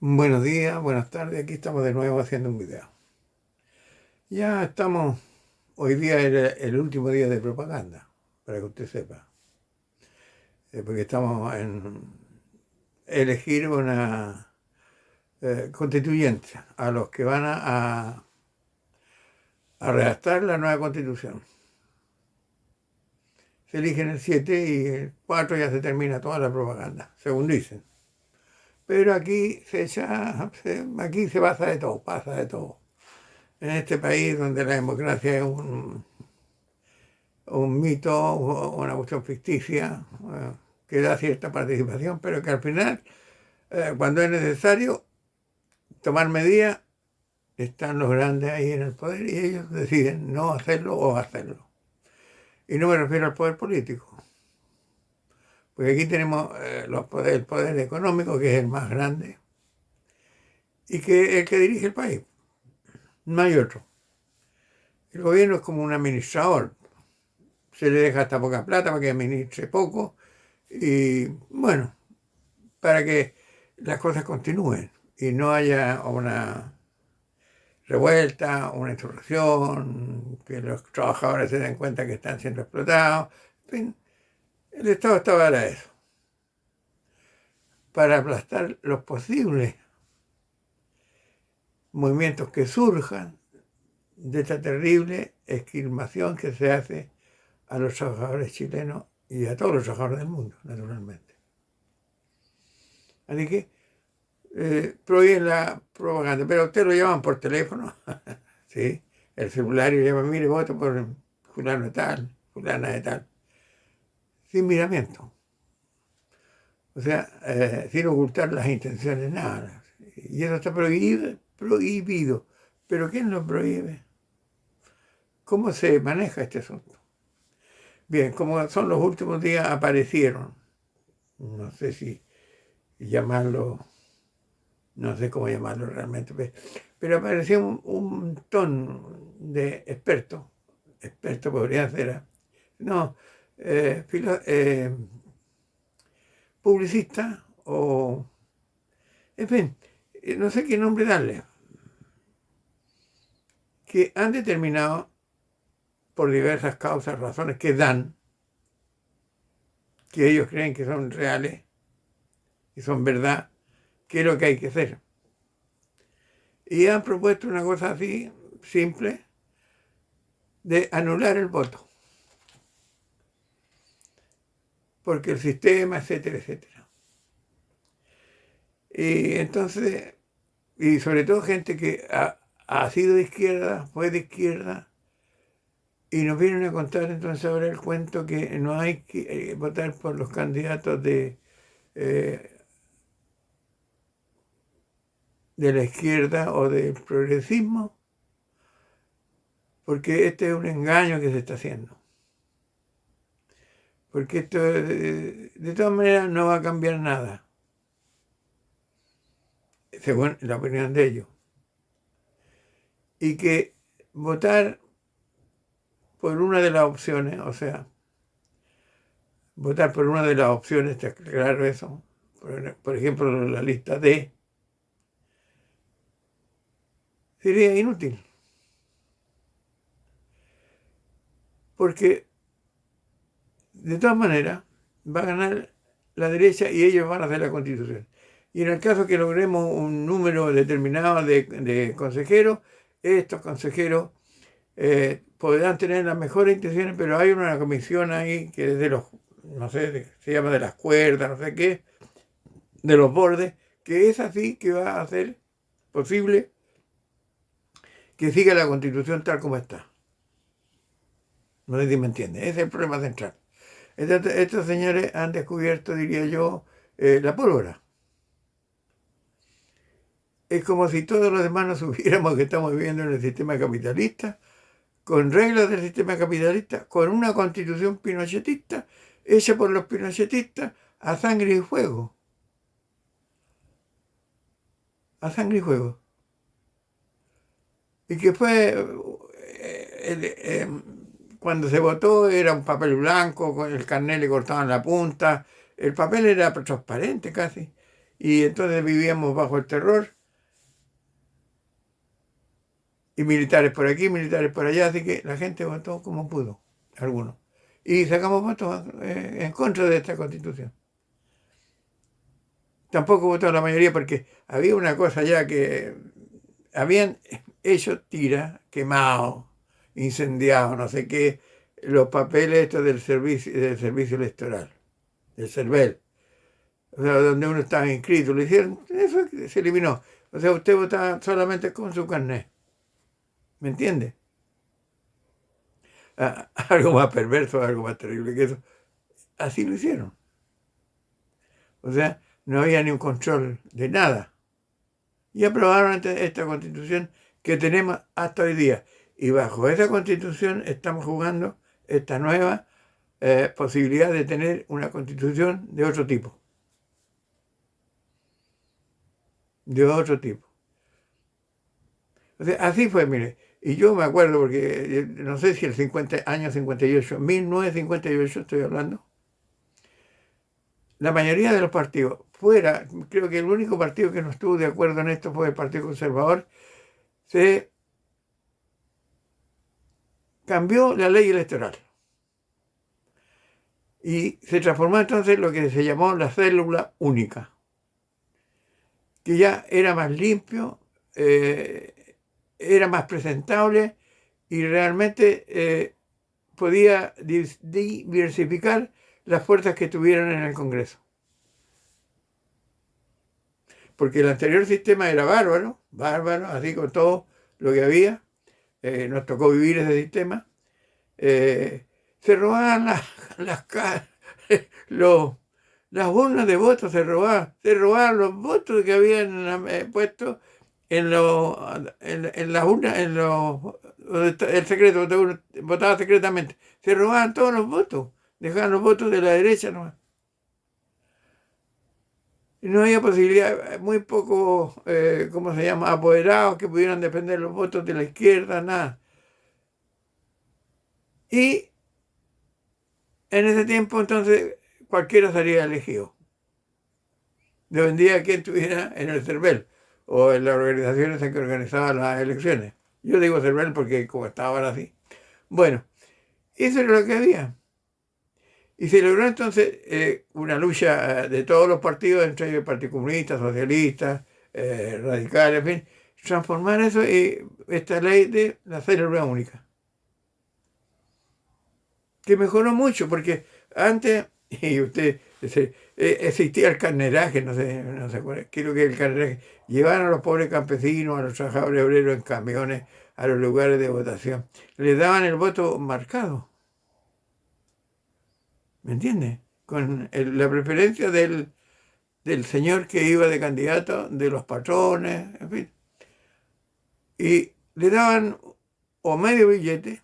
Buenos días, buenas tardes. Aquí estamos de nuevo haciendo un video. Ya estamos, hoy día era el último día de propaganda, para que usted sepa. Porque estamos en elegir una constituyente a los que van a redactar la nueva constitución. Se eligen el 7 y el 4 ya se termina toda la propaganda, según dicen. Pero aquí aquí se pasa de todo, pasa de todo. En este país donde la democracia es un mito, una cuestión ficticia, que da cierta participación, pero que al final, cuando es necesario tomar medidas, están los grandes ahí en el poder y ellos deciden no hacerlo o hacerlo. Y no me refiero al poder político, porque aquí tenemos el poder económico, que es el más grande, y que es el que dirige el país, no hay otro. El gobierno es como un administrador, se le deja hasta poca plata para que administre poco, y bueno, para que las cosas continúen y no haya una revuelta, una insurrección, que los trabajadores se den cuenta que están siendo explotados. En fin, el Estado está para eso, para aplastar los posibles movimientos que surjan de esta terrible esquilmación que se hace a los trabajadores chilenos y a todos los trabajadores del mundo, naturalmente. Así que prohíben la propaganda, pero usted lo llaman por teléfono, ¿sí? El celulario llama, mire, voto por fulano de tal, fulana de tal, sin miramiento. O sea, sin ocultar las intenciones, nada. Y eso está prohibido. ¿Pero quién lo prohíbe? ¿Cómo se maneja este asunto? Bien, como son los últimos días, aparecieron, no sé si llamarlo, no sé cómo llamarlo realmente, pero apareció un montón de expertos podría ser, no, publicistas o, en fin, no sé qué nombre darle, que han determinado por diversas causas, razones que dan, que ellos creen que son reales y son verdad, qué es lo que hay que hacer. Y han propuesto una cosa así, simple, de anular el voto. Porque el sistema, etcétera, etcétera. Y entonces, y sobre todo gente que ha sido de izquierda, fue de izquierda, y nos vienen a contar entonces ahora el cuento que no hay que votar por los candidatos de la izquierda o del progresismo, porque este es un engaño que se está haciendo. Porque esto de todas maneras no va a cambiar nada, según la opinión de ellos. Y que votar por una de las opciones, o sea, votar por una de las opciones, está claro eso, por ejemplo, la lista D, sería inútil. Porque de todas maneras va a ganar la derecha y ellos van a hacer la constitución. Y en el caso que logremos un número determinado de consejeros, estos consejeros podrán tener las mejores intenciones, pero hay una comisión ahí que es de los, no sé, se llama de las cuerdas, no sé qué, de los bordes, que es así que va a hacer posible que siga la constitución tal como está. No sé si me entiende, ese es el problema central. Estos señores han descubierto, diría yo, la pólvora. Es como si todos los demás nos supiéramos que estamos viviendo en el sistema capitalista, con reglas del sistema capitalista, con una constitución pinochetista, hecha por los pinochetistas a sangre y fuego. A sangre y fuego. Y que fue, cuando se votó era un papel blanco, con el carnet le cortaban la punta, el papel era transparente casi, Y entonces vivíamos bajo el terror, y militares por aquí, militares por allá, así que la gente votó como pudo, algunos. Y sacamos votos en contra de esta constitución. Tampoco votó la mayoría porque había una cosa ya que habían hecho tiras, quemados, incendiados, no sé qué, los papeles estos del servicio electoral, del CERVEL, o sea, donde uno estaba inscrito, lo hicieron, eso se eliminó. O sea, usted votaba solamente con su carnet. ¿Me entiende? Algo más perverso, algo más terrible que eso. Así lo hicieron. O sea, no había ni un control de nada. Y aprobaron esta constitución que tenemos hasta hoy día. Y bajo esa constitución estamos jugando esta nueva posibilidad de tener una constitución de otro tipo. De otro tipo. O sea, así fue, mire. Y yo me acuerdo, porque no sé si el año 58, 1958 estoy hablando, la mayoría de los partidos, fuera, creo que el único partido que no estuvo de acuerdo en esto fue el Partido Conservador, se cambió la ley electoral. Y se transformó entonces lo que se llamó la célula única, que ya era más limpio, era más presentable y realmente podía diversificar las fuerzas que tuvieran en el Congreso. Porque el anterior sistema era bárbaro, así con todo lo que había. Nos tocó vivir ese sistema. Se robaban las urnas de votos, se robaban los votos que habían puesto en las urnas, el secreto, donde uno votaba secretamente. Se robaban todos los votos, dejaban los votos de la derecha nomás. Y no había posibilidad, muy pocos, ¿cómo se llama?, apoderados que pudieran defender los votos de la izquierda, nada. Y en ese tiempo, entonces, cualquiera sería elegido. Dependía de quién estuviera en el CERVEL o en las organizaciones en que organizaban las elecciones. Yo digo CERVEL porque como estaban así. Bueno, eso era lo que había. Y se logró entonces una lucha de todos los partidos, entre ellos el Partido Comunista, Socialista, Radicales, en fin, transformar eso y esta ley de la célula única. Que mejoró mucho, porque antes, y usted, existía el carneraje, no sé creo que el carneraje, llevaban a los pobres campesinos, a los trabajadores obreros en camiones, a los lugares de votación. Les daban el voto marcado. ¿Me entiende? Con la preferencia del señor que iba de candidato, de los patrones, en fin. Y le daban o medio billete,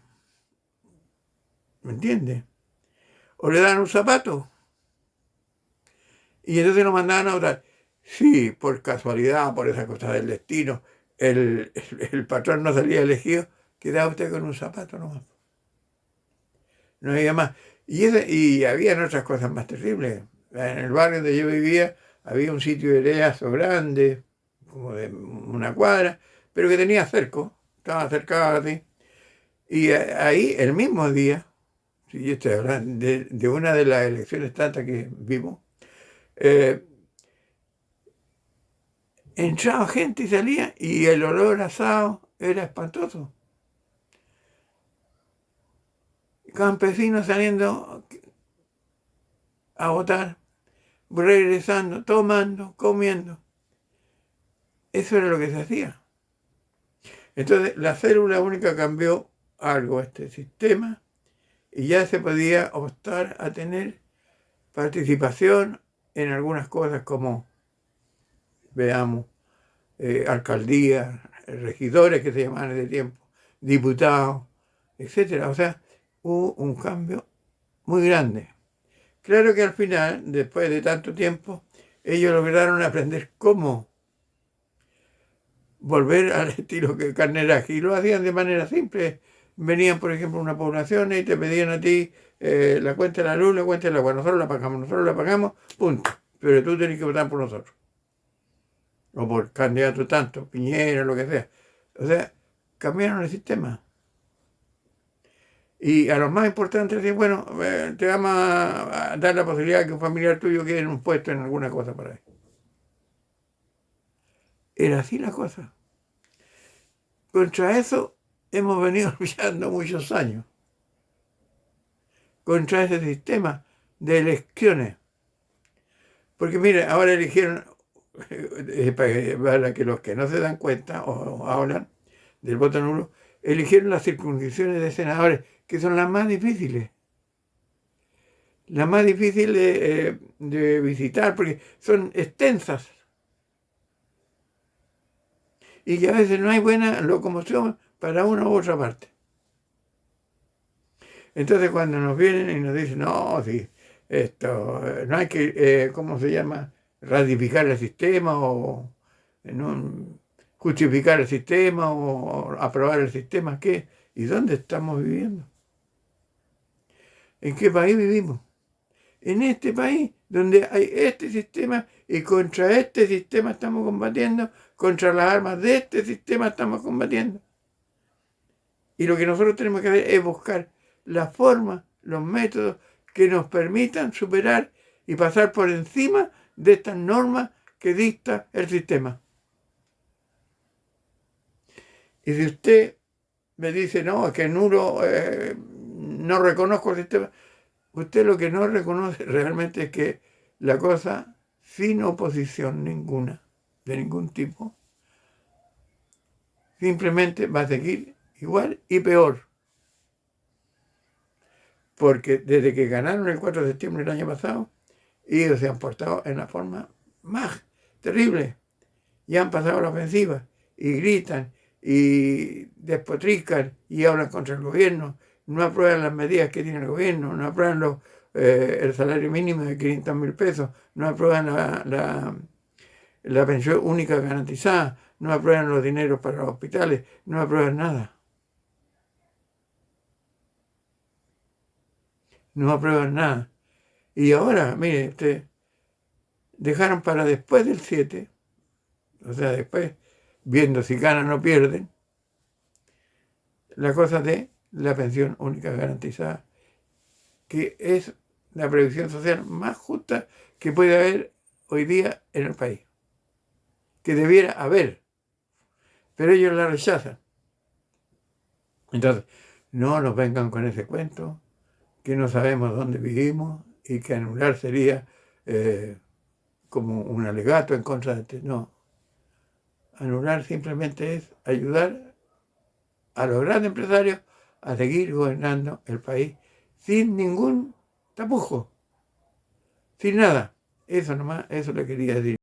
¿me entiende? O le daban un zapato. Y entonces lo mandaban a votar. Sí, por casualidad, por esa cosa del destino, el patrón no salía elegido, quedaba usted con un zapato nomás. No había más. Y había otras cosas más terribles. En el barrio donde yo vivía había un sitio de leazo grande, como de una cuadra, pero que tenía cerco, estaba cercado así. Y ahí, el mismo día, si yo estoy hablando de una de las elecciones tantas que vimos, entraba gente y salía, y el olor asado era espantoso. Campesinos saliendo a votar, regresando, tomando, comiendo. Eso era lo que se hacía. Entonces, la célula única cambió algo este sistema y ya se podía optar a tener participación en algunas cosas como, veamos, alcaldías, regidores que se llamaban en ese tiempo, diputados, etcétera. O sea, hubo un cambio muy grande. Claro que al final, después de tanto tiempo, ellos lograron aprender cómo volver al estilo que carneraje, y lo hacían de manera simple. Venían, por ejemplo, una población y te pedían a ti la cuenta de la luz, la cuenta del agua. Nosotros la pagamos, punto. Pero tú tenés que votar por nosotros. o por candidato tanto, Piñera, lo que sea. O sea, cambiaron el sistema. Y a los más importantes decían, bueno, te vamos a dar la posibilidad de que un familiar tuyo quede en un puesto en alguna cosa para él. Era así la cosa. Contra eso hemos venido luchando muchos años. Contra ese sistema de elecciones. Porque mire, ahora eligieron, para que los que no se dan cuenta o hablan del voto nulo, eligieron las circunscripciones de senadores, que son las más difíciles. Las más difíciles de visitar, porque son extensas. Y que a veces no hay buena locomoción para una u otra parte. Entonces cuando nos vienen y nos dicen, no, sí, esto, no hay que, ¿cómo se llama? Ratificar el sistema o no, justificar el sistema o aprobar el sistema, ¿qué? ¿Y dónde estamos viviendo? ¿En qué país vivimos? En este país donde hay este sistema y contra este sistema estamos combatiendo, contra las armas de este sistema estamos combatiendo. Y lo que nosotros tenemos que hacer es buscar la forma, los métodos que nos permitan superar y pasar por encima de estas normas que dicta el sistema. Y si usted me dice, no, es que nulo, no reconozco el sistema, usted lo que no reconoce realmente es que la cosa, sin oposición ninguna, de ningún tipo, simplemente va a seguir igual y peor. Porque desde que ganaron el 4 de septiembre del año pasado, ellos se han portado en la forma más terrible. Y han pasado la ofensiva y gritan y despotrican y hablan contra el gobierno, no aprueban las medidas que tiene el gobierno, no aprueban el salario mínimo de 500.000 pesos, no aprueban la pensión única garantizada, no aprueban los dineros para los hospitales, no aprueban nada. No aprueban nada. Y ahora, mire, dejaron para después del 7, o sea, después, viendo si ganan o no pierden, la cosa de la pensión única garantizada, que es la previsión social más justa que puede haber hoy día en el país, que debiera haber, pero ellos la rechazan. Entonces, no nos vengan con ese cuento, que no sabemos dónde vivimos y que anular sería como un alegato en contra de este. No, anular simplemente es ayudar a los grandes empresarios a seguir gobernando el país sin ningún tapujo, sin nada. Eso nomás, eso le quería decir.